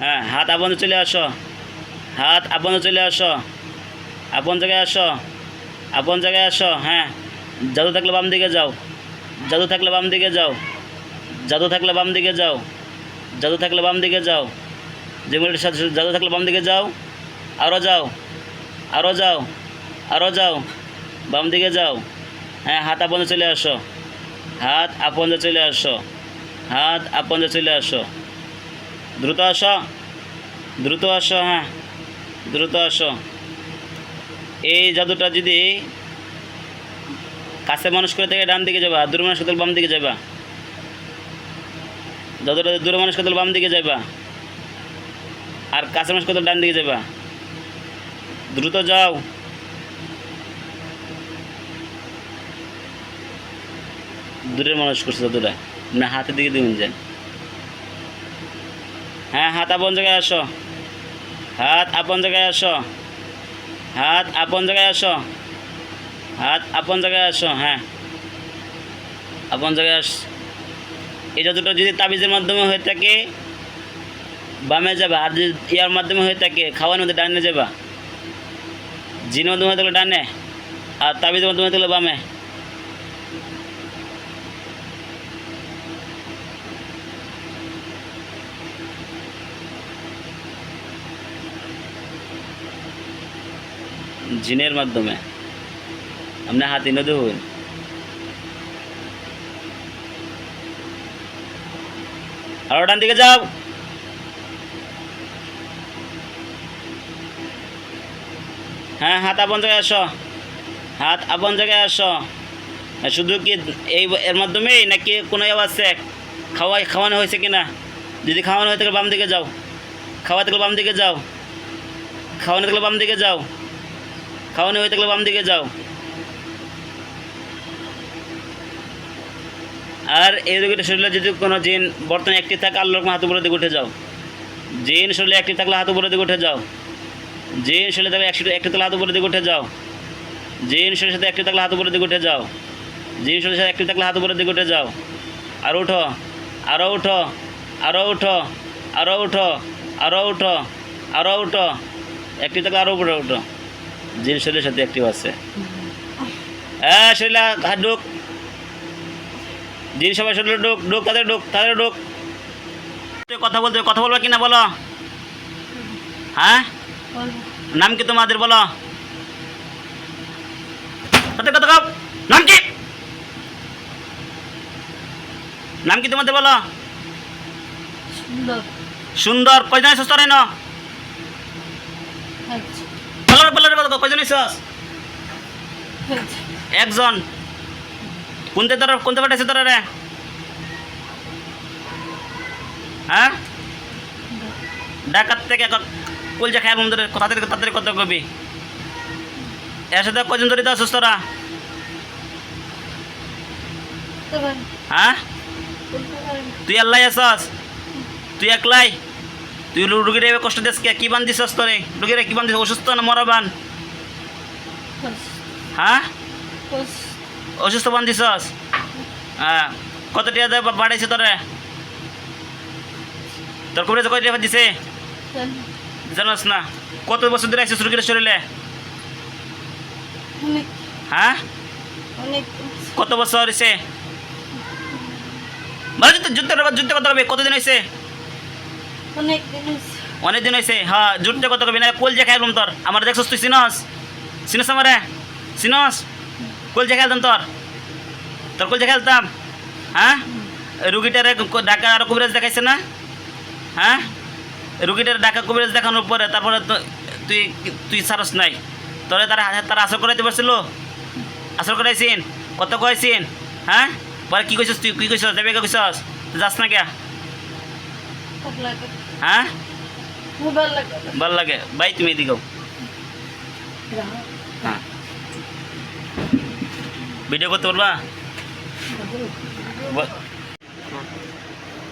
হ্যাঁ, হাত আপন চলে আসো, হাত আপন চলে আসো, আপন জায়গায় আসো, আপন জায়গায় আসো। হ্যাঁ, জাদু থাকলে বাম দিকে যাও, জাদু থাকলে বাম দিকে যাও, জাদু থাকলে বাম দিকে যাও, জাদু থাকলে বাম দিকে যাও, যেগুলোর সাথে জাদু থাকলে বাম দিকে যাও, আরও যাও, আরও যাও, আরও যাও, বাম দিকে যাও। হ্যাঁ, হাত আপন চলে আসো, হাত আপন চলে আসো, হাত আপন চলে আসো, দ্রুত আসো, দ্রুত আসো। হ্যাঁ, দ্রুত আসো। এই জাদুটা যদি কাছে মানুষ করে থেকে ডান দিকে যাবা, দূর মানুষ করে বাম দিকে যাবা, জাদুটা দূর মানুষ করে বাম দিকে যাবা, আর কাছে মানুষ করে ডান দিকে যাবা। দ্রুত যাও। দূরের মানুষ করছে জাদুটা, না হাতের দিকে দিবেন যান। হ্যাঁ, হাত আপন জায়গায় আসো, হাত আপন জায়গায় আসো, হাত আপন জায়গায় আসো, হাত আপন জায়গায় আসো। হ্যাঁ, আপন জায়গায় আস। এই জাদুটা যদি তাবিজের মাধ্যমে হয়ে থাকে বামে যাবা, আর যদি ইয়ার মাধ্যমে হয়ে থাকে খাওয়ার মধ্যে ডানে যাবা। জিনের মাধ্যমে হয়ে থাকলে ডানে, আর তাবিজের মাধ্যমে হয়ে থাকলে বামে। জিনের মাধ্যমে আপনি হাত এনে দেখুন। আরো ডান দিকে যাও। হ্যাঁ, হাত আপন জায়গায় আসো, হাত আপন জায়গায় আসো। শুধু কি এই এর মাধ্যমেই নাকি কোনো আছে খাওয়ানো হয়েছে কিনা? যদি খাওয়ানো হয়ে থাকে বাম দিকে যাও, খাওয়া থাকলে বাম দিকে যাও, খাওয়ানো থাকলে বাম দিকে যাও, খাওয়ানো হয়ে থাকলে বাম দিকে যাও। আর এই রোগীটা শরীরে যদি কোনো জিন বর্তমানে একটি থাকে আল্লাহর হাত উপরের দিকে উঠে যাও। জিন শরীরে একটি থাকলে হাত উপরের দিকে উঠে যাও। জিন শরীরে থাকলে একটি থাকলে হাত উপরের দিকে উঠে যাও। জিন শরীরের সাথে একটি থাকলে হাত উপরের দিকে উঠে যাও। জিন শরীরের সাথে একটি থাকলে হাত উপরের দিকে উঠে যাও। আর উঠো, আরও উঠো, আরও উঠো, আরও উঠো, আরও উঠো, আরও উঠো। একটি থাকলে আরও উপরে উঠো। জিন শরীরের সাথে একটি আছে। হ্যাঁ, শরীরে হাত ঢুক। জিন সবাই শরীরে ঢুক, ঢুক, তাদের ঢুক, তাদের ঢুক। কথা বলতে, কথা বলবা কিনা বলো? হ্যাঁ, নাম কি তোমাদের বলো? তাদের কথা কও। নাম কি? নাম কি তোমাদের বলো? সুন্দর। কয়জন আইসস তোরা এনো? বলার বলার কথা কয়জন আইসস? একজন। কোনতে তোরা কোনতে পাঠাইছে তোরা রে? হ্যাঁ, ডাকাত থেকে কলজা খায় বন্ধুরে তাদের তাদের কত কবি। এর সাথে কয়জন জড়িত আছিস তোরা? হ্যাঁ, তুই আল্লাহ আছস? তুই একলাই? তুই রুগীরে কষ্ট দিস কে? কি বান দিছস তোরে? রুগীরে কি বান দিস? অসুস্থ না মরা বান? হ্যাঁ, অসুস্থ বান দিছস? হ্যাঁ, কত টাকা দেয় বাড়াইছে তোরে? তোর কবিরাজ কয় টাকা দিছে জানাস না? কত বছর ধরে আইসিস রুগীর শরীরে? হ্যাঁ, কত বছর হয়েছে? যুদ্ধ কত হবে? কতদিন হয়েছে? অনেক দিন হয়েছে। হ্যাঁ, যুদ্ধ কত কবি না? কোল যে খাইলাম তোর। আমার দেখছস তুই? চিনস? চিনস আমারে? চিনস? কোল যে খেলতাম তোর, তোর কোল যে খেলতাম। হ্যাঁ, রুগীটারে ডাকা আরো কবিরাজ দেখাইছে না? হ্যাঁ, রুগীটার ডাকা কবিরাজ দেখানোর পরে তারপরে তুই তুই সারস নাই। তোরে তারা আসর করাইতে পারছিল? আসর করাইছিন? কত কয়েছিন? হ্যাঁ, পরে কী কইছস তুই? কী কইছস? দেবে কইছস? যাস না কে? হ্যাঁ, ভাল লাগে। ভাই তুমি এদিকেও। হ্যাঁ, ভিডিও করতে পারবা?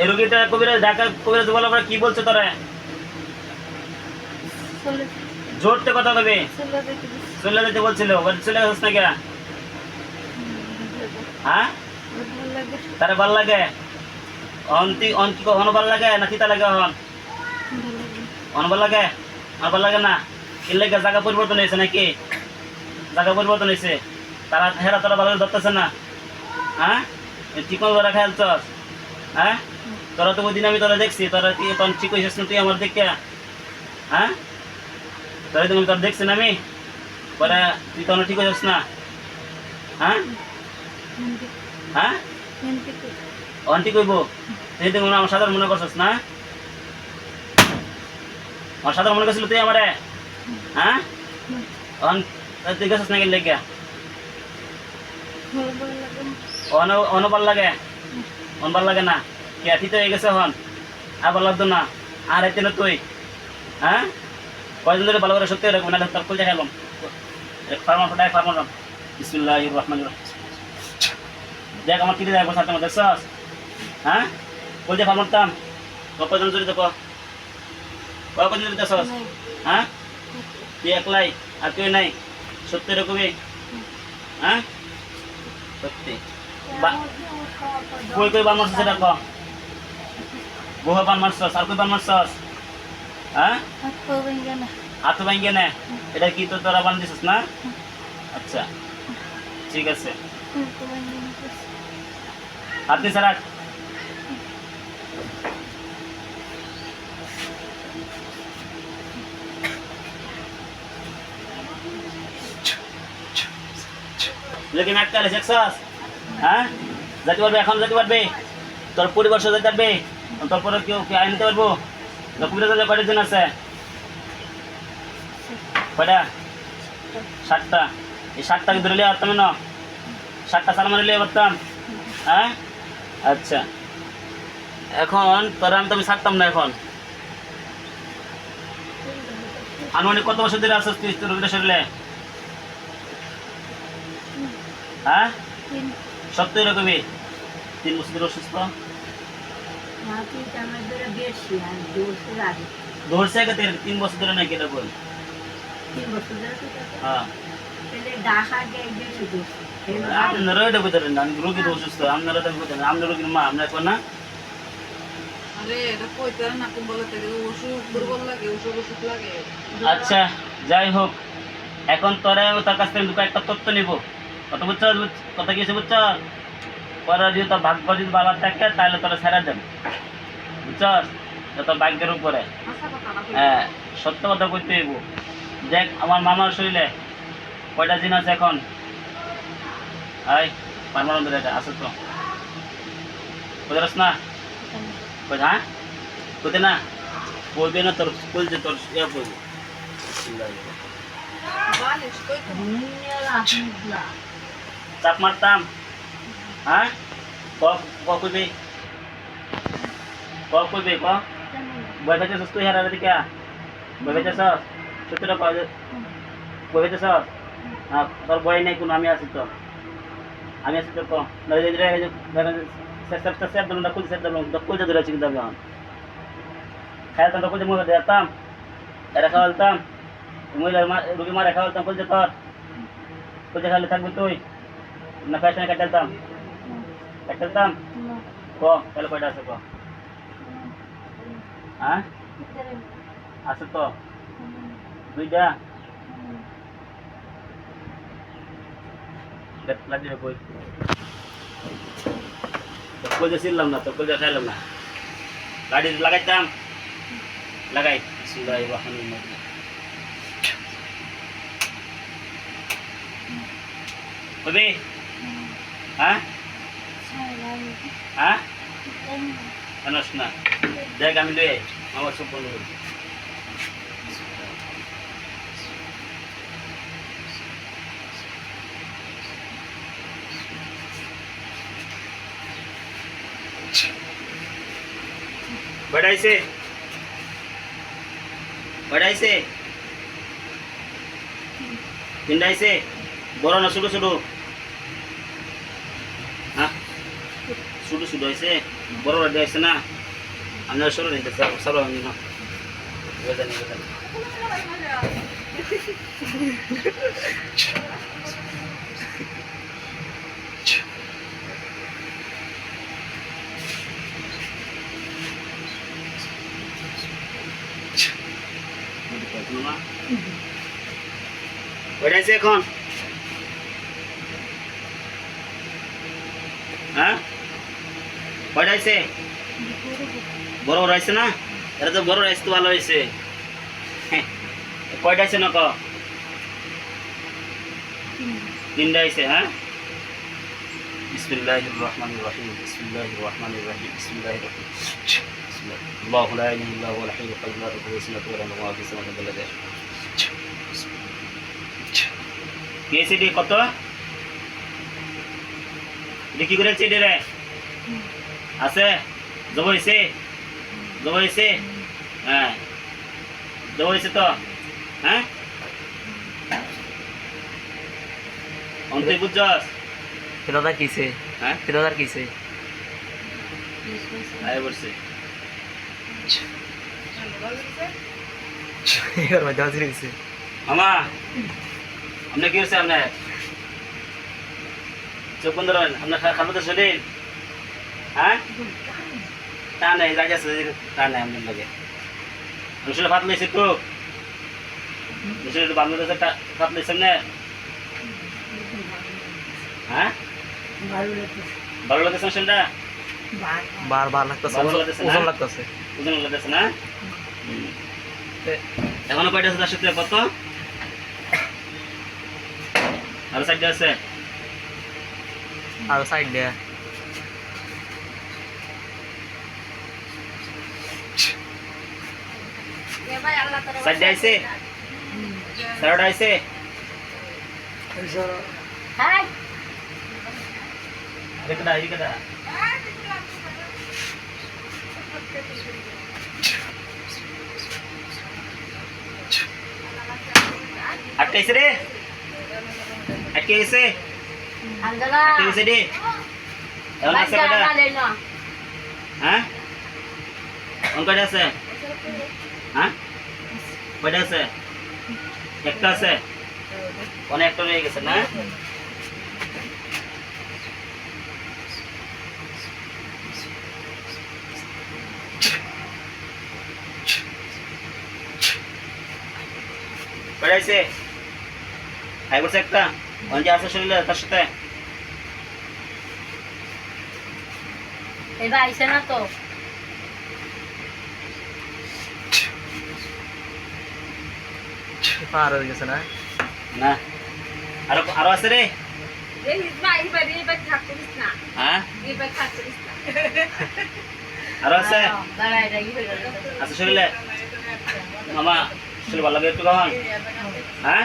এই রুগীটা কবিরাজ ডাকা কবিরাজ বলার পরে কি বলছে তোরা? জোরতে কথা কবে? চলে যেতে বলছিল। চলে গেছিস না কে? হ্যাঁ, তারা ভাল লাগে? অন্তি অন্তি কখনো ভাল লাগে না তিতা লাগে? হন অনবার লাগে অনবার লাগে না এর লেগে জায়গা পরিবর্তন হয়েছে নাকি জায়গা পরিবর্তন হয়েছে তারা হেরা তোরা ভালো করে ধরতেছে না হ্যাঁ ঠিক মতো তোরা খেয়াল চস হ্যাঁ তোরা তো ওই দিন আমি তোরা দেখছি তোরা কি তখন ঠিক হয়েছিস না তুই আমার দেখে হ্যাঁ তোরা তুমি তোর দেখছি না আমি পরে তুই তখন ঠিক হয়েছিস না হ্যাঁ হ্যাঁ অন ঠিক হইব তুই তুমি আমার সাধারণ মনে করছিস না আমার সাধারণ মনে করছিল তুই আমারে হ্যাঁ অন তুই গেছিস না গেলে লেগে অনবার লাগে অনবার লাগে না কে তো হয়ে গেছে হন আবার লাগতো না আর এতে না তুই হ্যাঁ কয়দিন ধরে ভালো করে সত্যি রাখবো না তোর খুলতে খেলাম ফার্মার ফটায় ফার্মার বিসমিল্লাহির রহমানির রহিম দেখ আমার কিনে দেখবো সাথে মধ্যে দেখছস হ্যাঁ বলতে ফার্মারতাম কয়জন জড়িত কয়জন জড়িত দেখছস হ্যাঁ তুই একলাই আর কেউ নাই সত্যি রকমই হ্যাঁ সত্যি কই কই বান মারছস সেটা ক বহু বান মারছস আর কই বান মারছস হ্যাঁ হাত ভাঙ্গে না এটা কি তো তোরা বান দিছিস না আচ্ছা ঠিক আছে হাত দিয়ে রাখ লেকিন একটা দেখছস হ্যাঁ যেতে পারবে এখন যেতে পারবে তোর পরিবার সাথে যেতে পারবে তারপরে কেউ কে আইন নিতে পারবো কবিরাজ কয়টা দিন আছে কয়টা 7টা এই 7টাকে ধরে লিয়ে আসতাম না 7টা সালমান লিয়ে আসতাম হ্যাঁ আচ্ছা এখন তোর আমি তো আমি ছাড়তাম না এখন আনুমানিক কত বছর ধরে আসছিস তুই তোর রোগীটা শরীরে হ্যাঁ সত্যি রকমই 3 বছর ধরে অসুস্থ ধরছে কে 3 বছর ধরে নাকি এটা বল 3 বছর ধরে হ্যাঁ আপনারা এটা বুঝতে না রোগী তো অসুস্থ আপনারা তো বুঝতে না আপনার রোগীর মা আমরা এখন না আচ্ছা যাই হোক এখন তোরা তার কাছ থেকে দুটো একটা তথ্য নিব কত বুঝছ কথা কি বুঝছ পরে যদি তোর ভাগ্য যদি বাবার থাকে তাহলে তোরা ছেড়ে দেন বুঝছস তোর ভাগ্যের উপরে হ্যাঁ সত্য কথা কইতে হইব দেখ আমার মামার শরীরে কয়টা দিন আছে এখন আই পারমানন্দ এটা আছে তো বুঝাস না হ্যাঁ কোথায় না বলবে না তোর বলছে তোর ইয়া বলবে চাপ মারতাম হ্যাঁ কইবে কইবে বই পেয়েছিস তুই হারা দিকে বই পেয়েছিস সত্যিটা বই পেয়েছিস হ্যাঁ তোর বই নেই কোনো আমি আছি তো খুলতে ধরে আছি কিন্তু আমি খাইতাম তো খুলতে মুখে দেখতাম এটা খাওয়ালতাম মহিলার রুগী মারা খাওয়ালতাম খুলতে তোর খুলতে খাওয়ালে থাকবি তুই না ফ্যাশনে কাটালতাম তাহলে কয়টা আছে হ্যাঁ আছে তো 2টা লাগবে বই কই ছিলাম না তো কই খাইলাম না গাড়ি লাগাইতাম লাগাই সুলাই বাহানি কবি হ্যাঁ হ্যাঁ জানাস না দেখ আমি লই আমার সব বন্ধ করি बढ़ाइसे पिंडाइसे बड़ा ना सुडो सुडो हाँ सुडो सुडो ऐसे बड़ा बड़ा ऐसे ना अंदर सुडो नहीं तो सब होंगे ना वजन মামা কয়টা আছে এখন হ্যাঁ কয়টা আছে বড় বড় আছে না এটা তো বড় রাইস তো ভালো হয়েছে কয়টা আছে না ক তিনটা আছে হ্যাঁ বিসমিল্লাহির রহমানির রহিম বিসমিল্লাহির রহমানির রহিম বিসমিল্লাহির রহমানির রহিম আল্লাহু লা ইলাহা ইল্লা হুয়াল হাইয়ুল কাইয়্যুম লা তাখুযুহু সিনাতুন ওয়া লা নাওম ফিস সামাওয়াতি ওয়াল আরদি কেসিডি কত দেখি করে চেডে রে আছে জবইছে জবইছে হ্যাঁ জবইছে তো হ্যাঁ অন্তে বুঝছস কিলোদার কিসে হ্যাঁ কিলোদার কিসে আয় বলছে এর মধ্যে হাজির হয়েছে মামা আপনি কি হচ্ছে আপনার চোখ বন্ধ রাখেন আপনার খাবার তো শরীর হ্যাঁ তা নেই যা গেছে তা নেই আপনার লাগে রসুলের ভাত লইছে তো রসুলের বাংলাদেশে ভাত লইছেন না হ্যাঁ ভালো লাগছে ভালো লাগতেছে সেটা বার লাগতেছে ভালো লাগতেছে না? ওজন লাগতেছে ওজন লাগতেছে না এখনো কয়টা আছে তার সাথে কত আর সাইডে আছে আর সাইড দিয়ে সাইডে আইছে সাইডে আইছে হাই এদিকে এদিকে আটকাইছে রে আটকাইছে আঞ্জলা আটকাইছে রে এখন আছে কয়টা হ্যাঁ কোন কয়টা আছে হ্যাঁ কয়টা আছে একটা আছে অনেক একটা রয়ে গেছে না কয়টা আছে আই বলছে একটা অঞ্জে আছে শরীরে তার সাথে এবার আইসে না তো পার হয়ে গেছে না না আরো আরো আছে রে হ্যাঁ আরো আছে আছে শরীরে মামা শরীর ভালো লাগে একটু কখন হ্যাঁ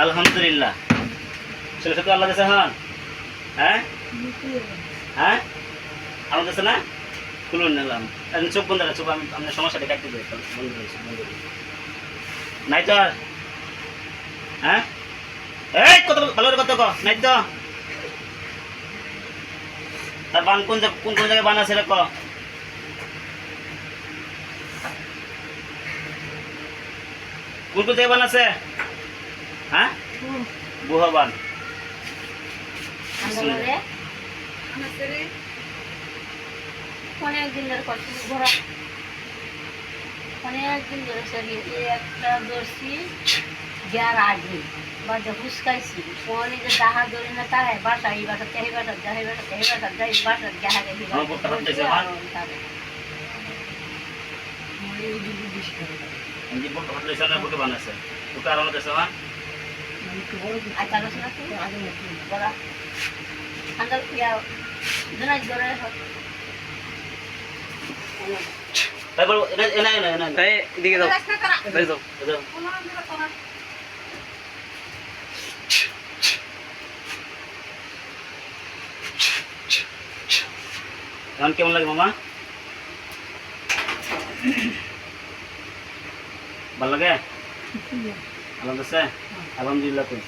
আলহামদুলিল্লাহ শরীর সাথে আল্লাহ দেশে হন হ্যাঁ হ্যাঁ আমার দেশে না খুলুন নিলাম চোখ বন্ধ রাখ চোখ আমি আপনার সমস্যাটা কাটতে দিই বন্ধ রয়েছে বন্ধ রয়েছে নাই তো আর হ্যাঁ এই কত ভালো করে কত ক নাই তো তার বান কোন কোন কোন জায়গায় বান আছে রে ক কোন কোন জায়গায় বান আছে হ্যাঁ বুহা বান আঞ্জলা রে অনেক দিন ধরে কষ্ট ঘোরা অনেক দিন ধরে শরীর একটা দর্শি যার আগে বাজা ফুসকাইছি ফোনে যে দাহা ধরে না তার বাসা এই বাসা তেহি বাসা যাই বাসা তেহি বাসা যাই বাসা যাহা রে আমার বুকটা ফাটতেছে, আমার। আমি বড় হট লইছ না বুকে বান আছে বুকে আরাম আছে হ্যাঁ আচ্ছা না তুই আগে বড়া আন্দাল ইয়া জনাই ধরে তাই বল এনা এনা এনা এই এদিকে যাও এই যাও এদাও এখন কেমন লাগে মামা ভালো লাগে আলহামদুলিল্লাহ কই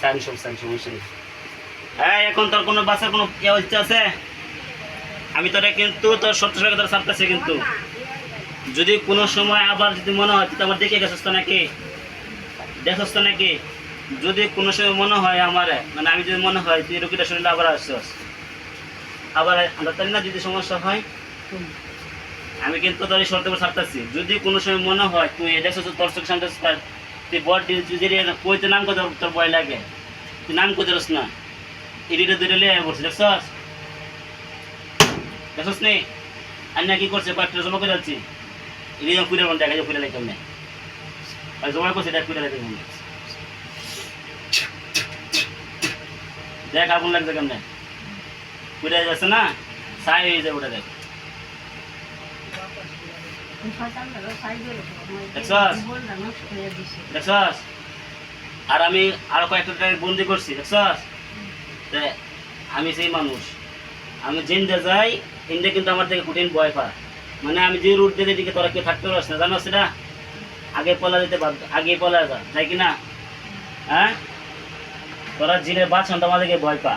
সাইন সমস্যা নেই হ্যাঁ এখন তোর কোনো বাসার কোনো ইচ্ছা আছে আমি তোরা কিন্তু তোর 70 টাকা তোর ছাড়তেছে কিন্তু যদি কোনো সময় আবার যদি মনে হয় তুই আমার দেখে গেছিস তো নাকি দেখছ তো নাকি যদি কোনো সময় মনে হয় আমার মানে আমি যদি মনে হয় তুই রুগীটা শরীরে আবার আসছিস আবার আমরা তাই না যদি সমস্যা হয় আমি কিন্তু তোর এই শর্তে করে ছাড়তেছি, যদি কোনো সময় মনে হয় তুই এটা তোর চোখ সামনে তুই বড কইতে নাম কথা তোর ভয় লাগে, তুই নাম করতে পারস না, এডিটে দুইটা লিয়ে পড়ছি, দেখছস দেখছস নি আর না কি করছে কয়েকটা জমা করে যাচ্ছি, এটি যখন ফুটে দেখা যায় ফুটে লাগে কেমনে আর জমা করছে দেখ ফুটে লাগে কেমনে, দেখ আগুন লাগছে কেমনে ফুটে যাচ্ছে না, ছাই হয়ে যায় ওটা দেখ, দেখছস দেখছস। আর আমি আরো কয়েকটা টাকা বন্দি করছি, দেখছস। আমি সেই মানুষ, আমি জিন্দে যাই ইন্দে কিন্তু আমার থেকে কঠিন ভয় পা, মানে আমি যে রুট দিয়ে দিকে তোরা কেউ থাকতে পারছ না, জানো সেটা আগে পলা যেতে বাধ্য, আগে পলা যা যাই কিনা, হ্যাঁ তোরা জিনের বাঁচন তো আমাদেরকে ভয় পা,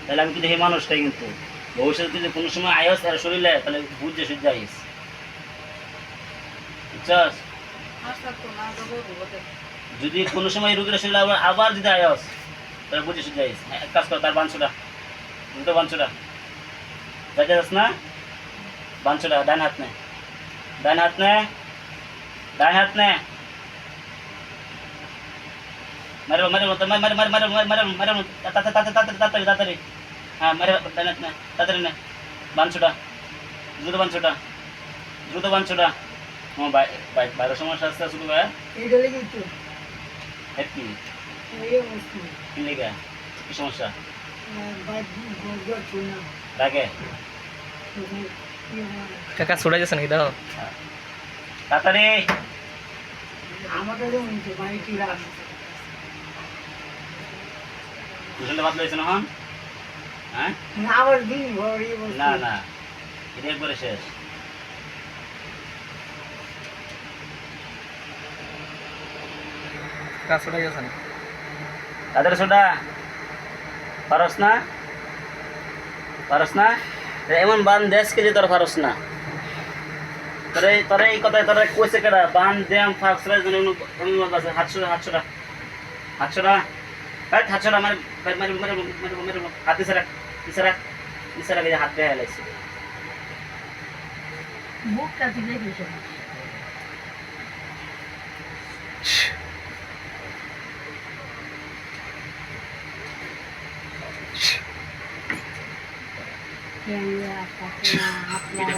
তাহলে আমি কিন্তু সেই মানুষটাই কিন্তু ভবিষ্যতে যদি কোনো সময় আয়স আর শরীরে তাহলে বুঝছে সূর্য আইস, বুঝছস। যদি কোনো সময় রোগীরা শরীরে আবার যদি আয়স তাহলে বুঝে সূর্য আইস, এক কাজ কর তার বাঞ্ছটা দুটো বাঞ্ছটা যাকে যাস না, বাঞ্ছটা ডান হাত নে, ডান হাত নে, ডান হাত নে, মারো মারো মারো মারো মারো মারো মারো মারো তাড়াতাড়ি তাড়াতাড়ি তাড়াতাড়ি, হ্যাঁ মারো ডান হাত নে, তাড়াতাড়ি নে বাঞ্ছটা, দ্রুত বাঞ্ছটা, দ্রুত বাঞ্ছটা। ও বাইরের সমস্যা আসতে শুরু হয় কি কি লেগে কি সমস্যা লাগে কাকা ছড়াই যাচ্ছে নাকি দাও তাড়াতাড়ি, দুশোটা বাদ লইছে না হন, হ্যাঁ না না এটা একবারে শেষ, কাকা ছড়াই যাচ্ছে নাকি তাদের সোটা পারস না, পারস না এমন বান দেশকে যে তোর পারস না, তোরা এই কথায় তোরা কইছে কেডা বান দেম ফাক্সরা জন্য আছে হাতছড়া হাতছড়া হাতছড়া কাট হাতছড়া মানে মানে মানে মানে হাত ইসারা ইসারা ইসারা দিয়ে হাত দেয়া লাগছে মুখটা দিলে কিছু এটা